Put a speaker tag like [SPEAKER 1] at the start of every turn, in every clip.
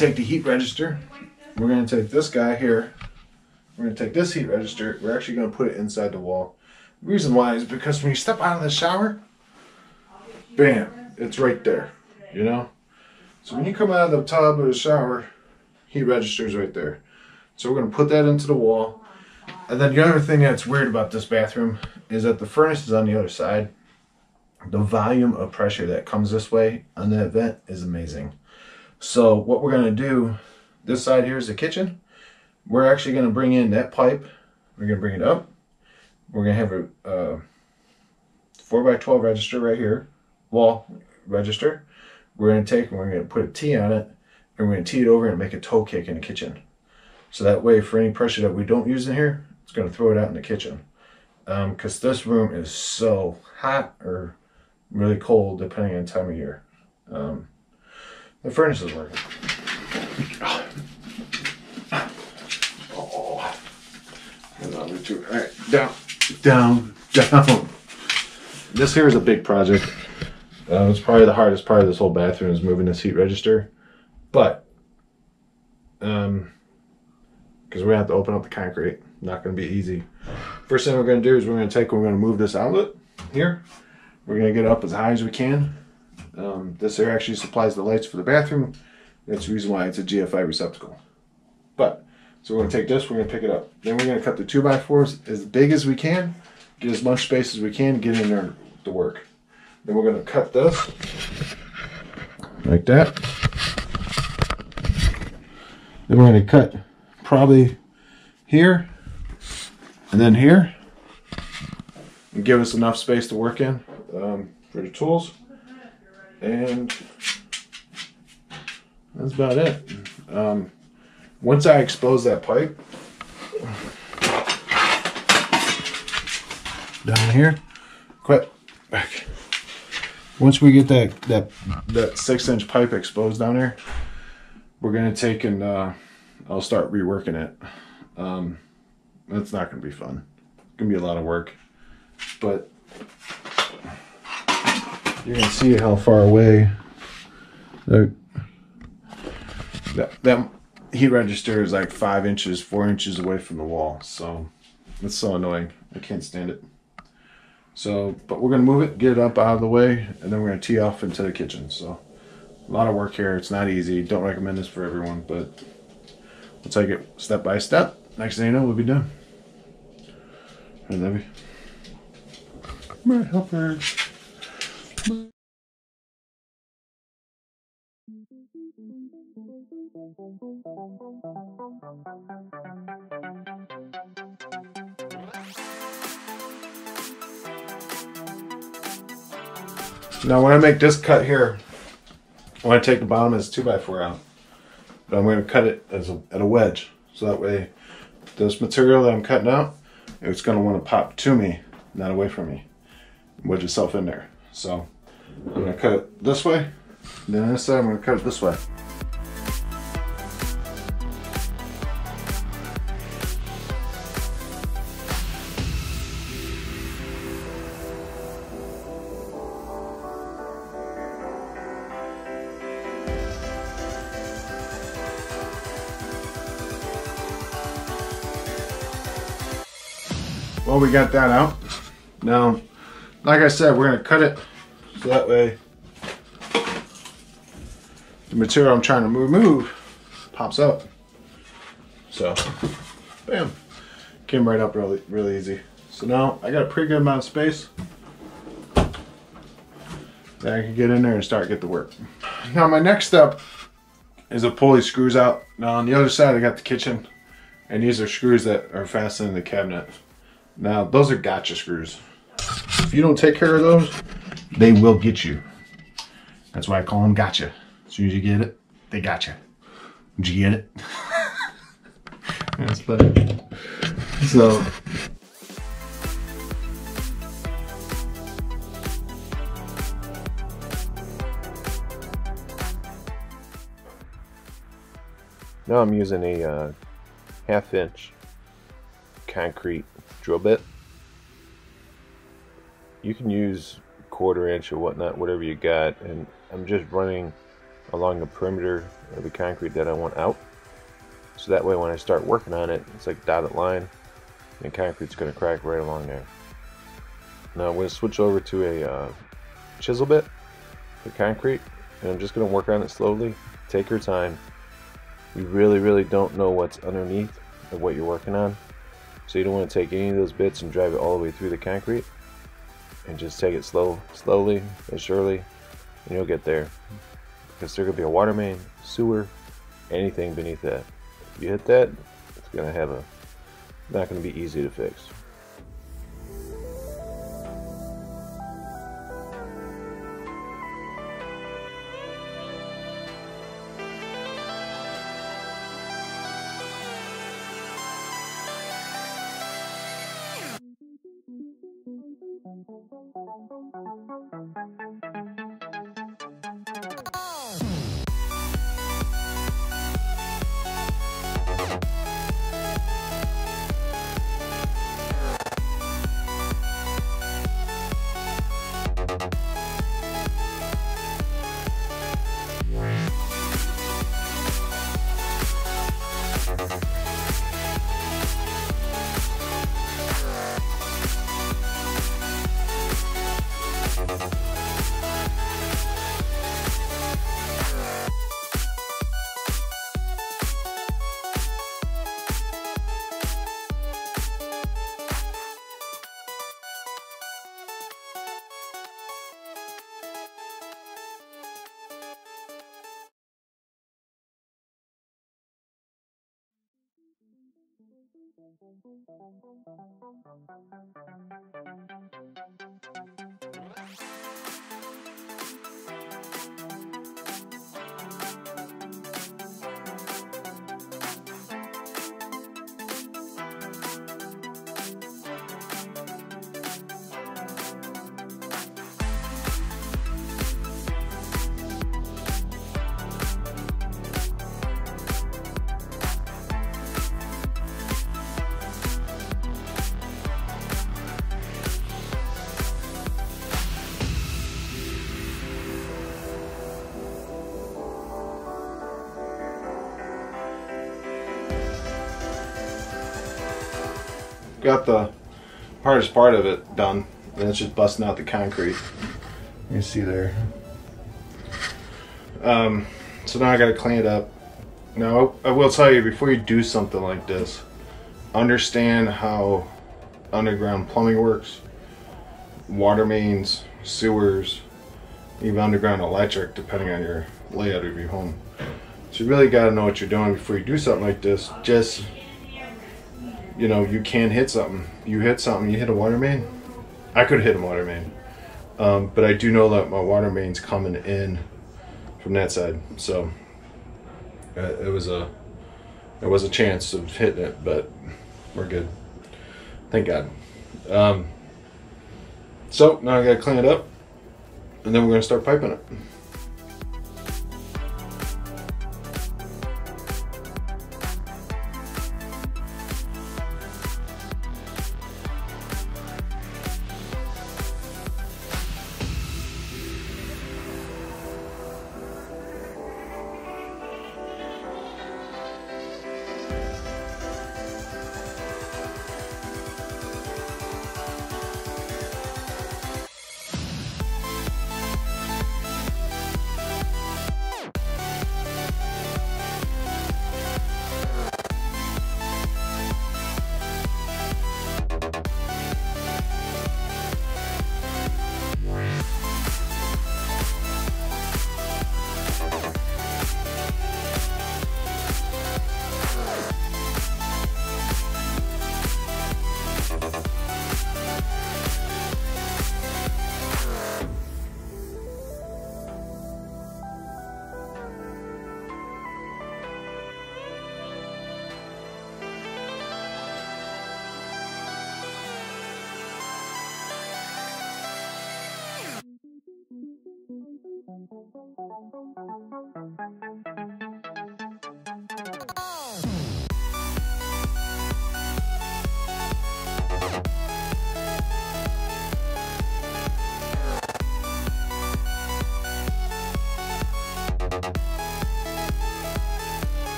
[SPEAKER 1] to take the heat register. We're going to take this guy here. We're going to take this heat register. We're actually going to put it inside the wall. The reason why is because when you step out of the shower, bam, it's right there, you know? So when you come out of the tub or the shower, heat register is right there. So we're going to put that into the wall. And then the other thing that's weird about this bathroom is that the furnace is on the other side. The volume of pressure that comes this way on that vent is amazing. So what we're going to do, this side here is the kitchen. We're actually going to bring in that pipe. We're going to bring it up. We're going to have a 4x12 register right here, wall register. We're going to take and we're going to put a T on it, and we're going to tee it over and make a toe kick in the kitchen. So that way, for any pressure that we don't use in here, it's going to throw it out in the kitchen. Because this room is so hot or really cold, depending on time of year. The furnace is working. Oh. All right, down, down, down. This here is a big project. It's probably the hardest part of this whole bathroom is moving this heat register. But, because we're going to have to open up the concrete. Not going to be easy. First thing we're going to do is we're going to move this outlet here. We're going to get it up as high as we can. This here actually supplies the lights for the bathroom. That's the reason why it's a GFI receptacle. So we're going to take this, we're going to pick it up. Then we're going to cut the 2x4s as big as we can, get as much space as we can, get in there to work. Then we're going to cut this like that. Then we're going to cut probably here and then here and give us enough space to work in for the tools. And that's about it. Once I expose that pipe down here, quit back. Once we get that 6-inch pipe exposed down there, we're gonna take and I'll start reworking it. It's not gonna be fun. It's gonna be a lot of work, but you're gonna see how far away that heat register is, like 5 inches, 4 inches away from the wall. So it's so annoying. I can't stand it. So, but we're gonna move it, get it up out of the way, and then we're gonna tee off into the kitchen. So a lot of work here. It's not easy. Don't recommend this for everyone, but we'll take it step by step. Next thing you know, we'll be done. I love you. My helper. Now when I make this cut here, I want to take the bottom of this 2x4 out. But I'm going to cut it as at a wedge. So that way this material that I'm cutting out, it's going to want to pop to me, not away from me. Wedge itself in there. So I'm going to cut it this way. Then on this side I'm going to cut it this way. Well, we got that out. Now, like I said, we're going to cut it so that way the material I'm trying to remove pops out. So, bam. Came right up really easy. So now I got a pretty good amount of space that I can get in there and start get to work. Now my next step is to pull these screws out. Now on the other side I got the kitchen, and these are screws that are fastened in the cabinet. Now, those are gotcha screws. If you don't take care of those, they will get you. That's why I call them gotcha. As soon as you get it, they gotcha. Did you get it? That's funny. So,
[SPEAKER 2] now I'm using a 1/2-inch concrete drill bit. You can use 1/4 inch or whatnot, whatever you got, and I'm just running along the perimeter of the concrete that I want out. So that way when I start working on it, it's like dotted line, and concrete's going to crack right along there. Now I'm going to switch over to a chisel bit for concrete, and I'm just going to work on it slowly. Take your time. You really don't know what's underneath of what you're working on, so you don't want to take any of those bits and drive it all the way through the concrete, and just take it slowly and surely, and you'll get there, because there's going to be a water main, sewer, anything beneath that. If you hit that, it's going to have not going to be easy to fix.
[SPEAKER 1] Got the hardest part of it done, and it's just busting out the concrete. You can see there. So now I gotta clean it up. Now I will tell you, before you do something like this, understand how underground plumbing works, water mains, sewers, even underground electric, depending on your layout of your home. So you really gotta know what you're doing before you do something like this. Just, you know, you can hit something. You hit something, you hit a water main. I could hit a water main. But I do know that my water main's coming in from that side. So there was a chance of hitting it, but we're good. Thank God. So now I gotta clean it up, and then we're gonna start piping it.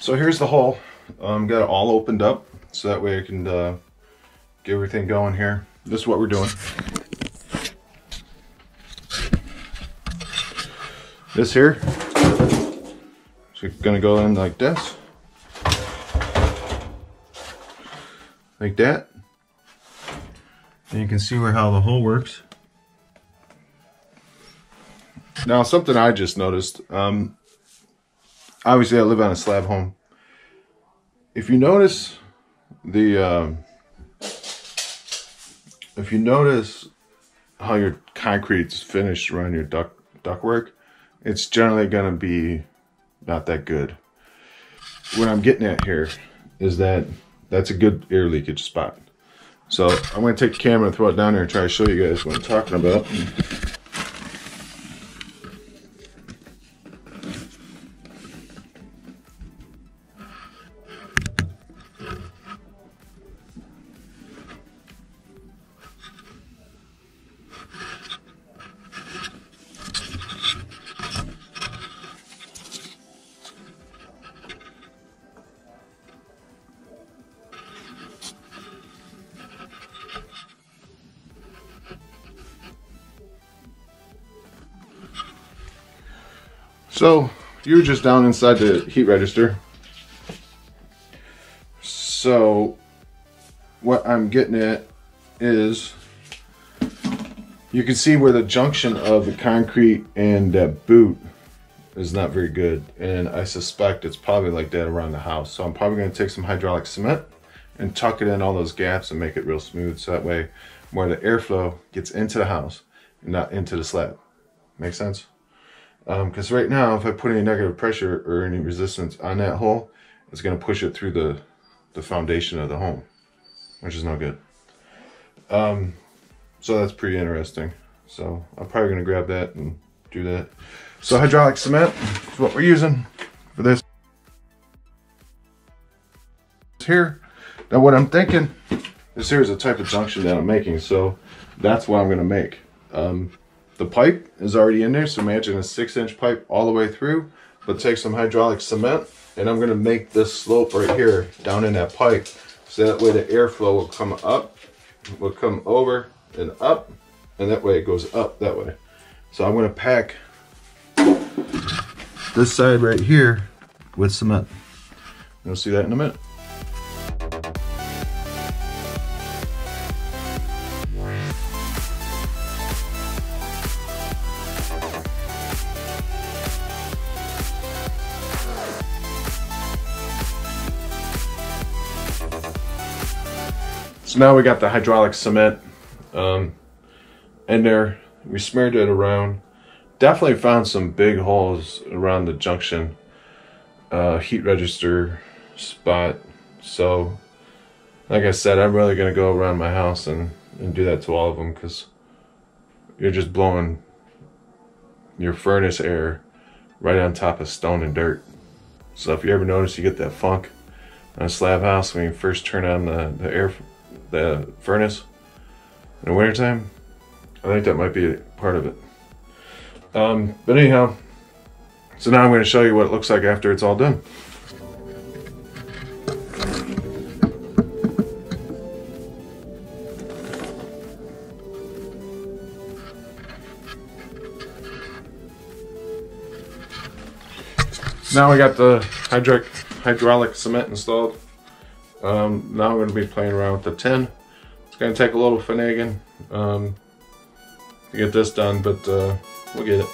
[SPEAKER 1] So here's the hole. Got it all opened up so that way I can get everything going here. This is what we're doing. This here is gonna go in like this, like that. And you can see how the hole works. Now, something I just noticed. Obviously, I live on a slab home. If you notice how your concrete's finished around your ductwork, it's generally gonna be not that good. What I'm getting at here is that's a good air leakage spot. So I'm gonna take the camera and throw it down there and try to show you guys what I'm talking about. So you're just down inside the heat register. So what I'm getting at is you can see where the junction of the concrete and that boot is not very good. And I suspect it's probably like that around the house. So I'm probably going to take some hydraulic cement and tuck it in all those gaps and make it real smooth. So that way more of the airflow gets into the house and not into the slab. Make sense? Because right now, if I put any negative pressure or any resistance on that hole, it's going to push it through the foundation of the home, which is no good. So that's pretty interesting. So I'm probably going to grab that and do that. So hydraulic cement is what we're using for this here. Now what I'm thinking, this here is a type of junction that I'm making, so that's what I'm going to make. The pipe is already in there, so imagine a 6-inch pipe all the way through, but take some hydraulic cement, and I'm going to make this slope right here down in that pipe, so that way the airflow will come up, will come over and up, and that way it goes up that way. So I'm going to pack this side right here with cement. You'll see that in a minute. So now we got the hydraulic cement in there. We smeared it around. Definitely found some big holes around the junction heat register spot. So like I said, I'm really going to go around my house and do that to all of them, because you're just blowing your furnace air right on top of stone and dirt. So if you ever notice you get that funk on a slab house when you first turn on the furnace in the wintertime, I think that might be part of it. But anyhow, so now I'm going to show you what it looks like after it's all done. Now we got the hydraulic cement installed. Now I'm going to be playing around with the tin. It's going to take a little finagling to get this done, but we'll get it.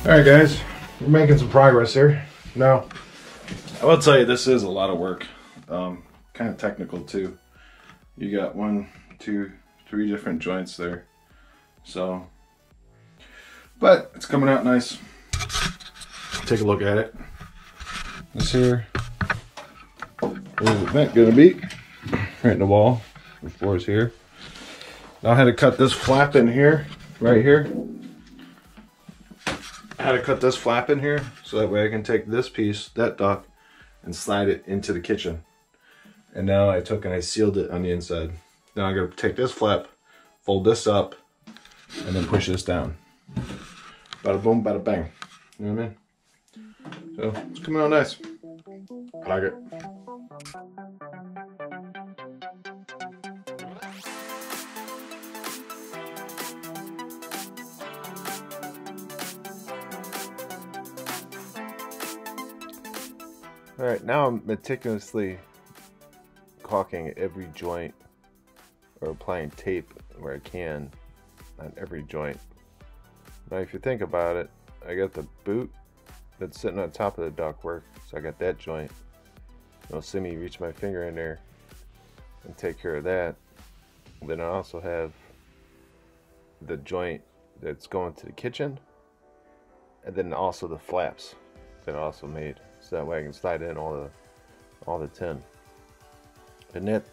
[SPEAKER 1] Alright guys, we're making some progress here. Now, I will tell you this is a lot of work. Kind of technical too. You got 1, 2, 3 different joints there. So, but it's coming out nice. Take a look at it. This here, where's the vent gonna be? Right in the wall. The floor is here. Now I had to cut this flap in here, right here. I had to cut this flap in here so that way I can take this piece, that duct, and slide it into the kitchen. And now I took and I sealed it on the inside. Now I'm gonna take this flap, fold this up, and then push this down. Bada boom, bada bang. You know what I mean? So it's coming out nice. I like it.
[SPEAKER 2] Alright, now I'm meticulously caulking every joint, or applying tape where I can on every joint. Now if you think about it, I got the boot that's sitting on top of the ductwork, so I got that joint. You'll see me reach my finger in there and take care of that. Then I also have the joint that's going to the kitchen, and then also the flaps that I also made, so that way I can slide in all the tin. And that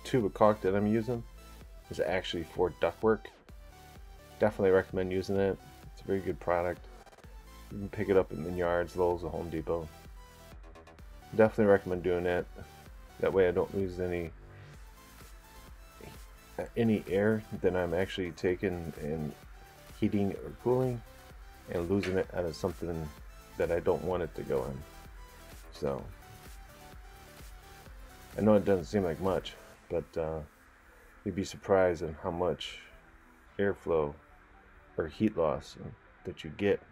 [SPEAKER 2] tube of caulk that I'm using is actually for ductwork. Definitely recommend using it. It's a very good product. You can pick it up in the yards, Lowe's, or Home Depot. Definitely recommend doing that. That way I don't lose any air that I'm actually taking and heating or cooling, and losing it out of something that I don't want it to go in. So I know it doesn't seem like much, but you'd be surprised at how much airflow or heat loss that you get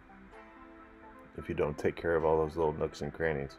[SPEAKER 2] if you don't take care of all those little nooks and crannies.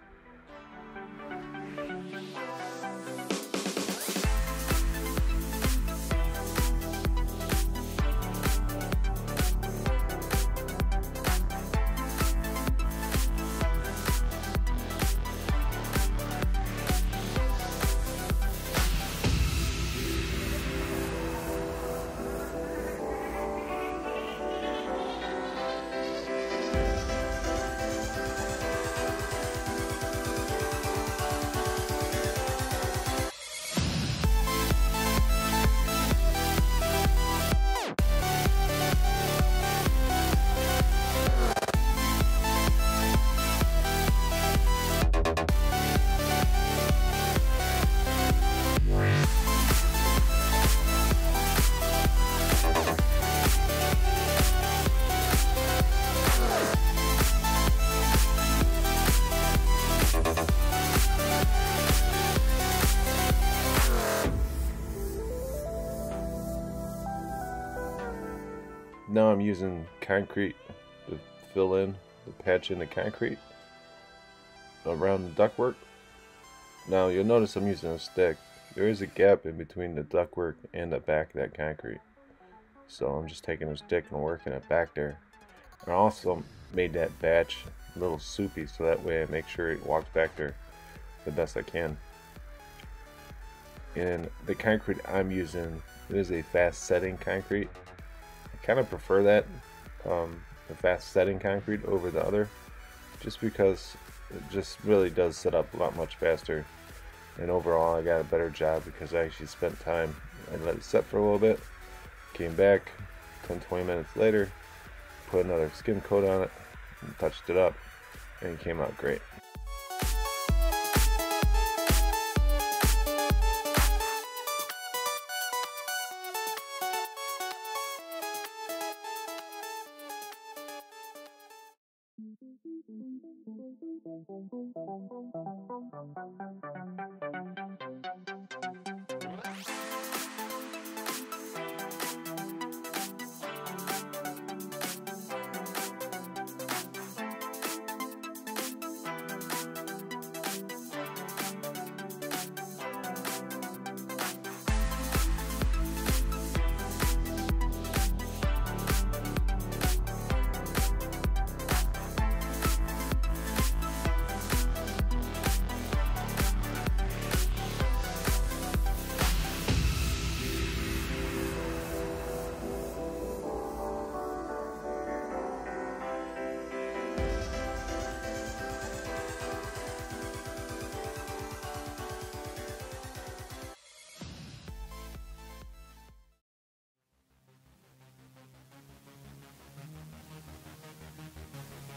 [SPEAKER 2] Now I'm using concrete to fill in the patch in the concrete around the ductwork. Now you'll notice I'm using a stick. There is a gap in between the ductwork and the back of that concrete. So I'm just taking a stick and working it back there. I also made that batch a little soupy so that way I make sure it walks back there the best I can. And the concrete I'm using is a fast setting concrete. I kind of prefer that, the fast setting concrete over the other, just because it just really does set up a lot much faster. And overall I got a better job because I actually spent time. I let it set for a little bit, came back 10-20 minutes later, put another skim coat on it, and touched it up, and it came out great.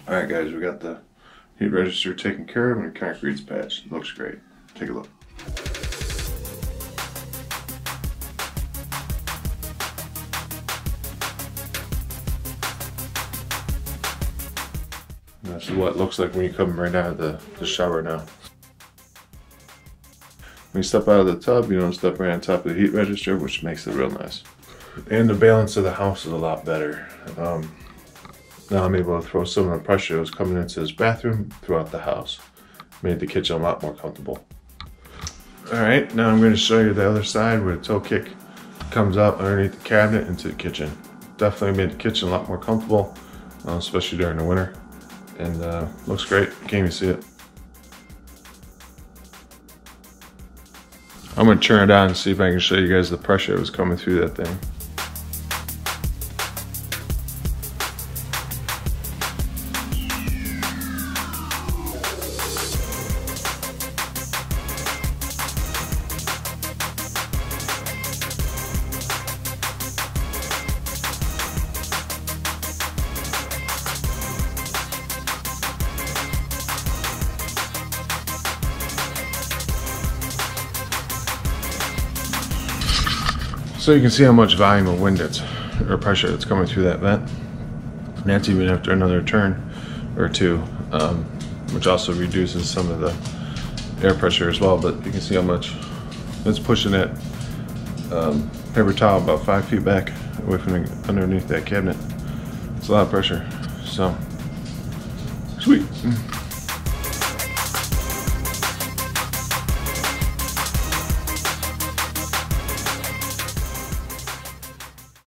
[SPEAKER 1] Alright guys, we got the heat register taken care of and the concrete's patched. It looks great. Take a look. This is what it looks like when you come right out of the shower now. When you step out of the tub, you don't step right on top of the heat register, which makes it real nice. And the balance of the house is a lot better. Now I'm able to throw some of the pressure that was coming into this bathroom throughout the house. Made the kitchen a lot more comfortable. Alright, now I'm going to show you the other side where the toe kick comes out underneath the cabinet into the kitchen. Definitely made the kitchen a lot more comfortable, especially during the winter. And looks great. You can't even see it. I'm going to turn it on and see if I can show you guys the pressure that was coming through that thing. So you can see how much volume of wind or pressure that's coming through that vent. And that's even after another turn or two, which also reduces some of the air pressure as well. But you can see how much it's pushing that paper towel about 5 feet back away from underneath that cabinet. It's a lot of pressure. So, sweet.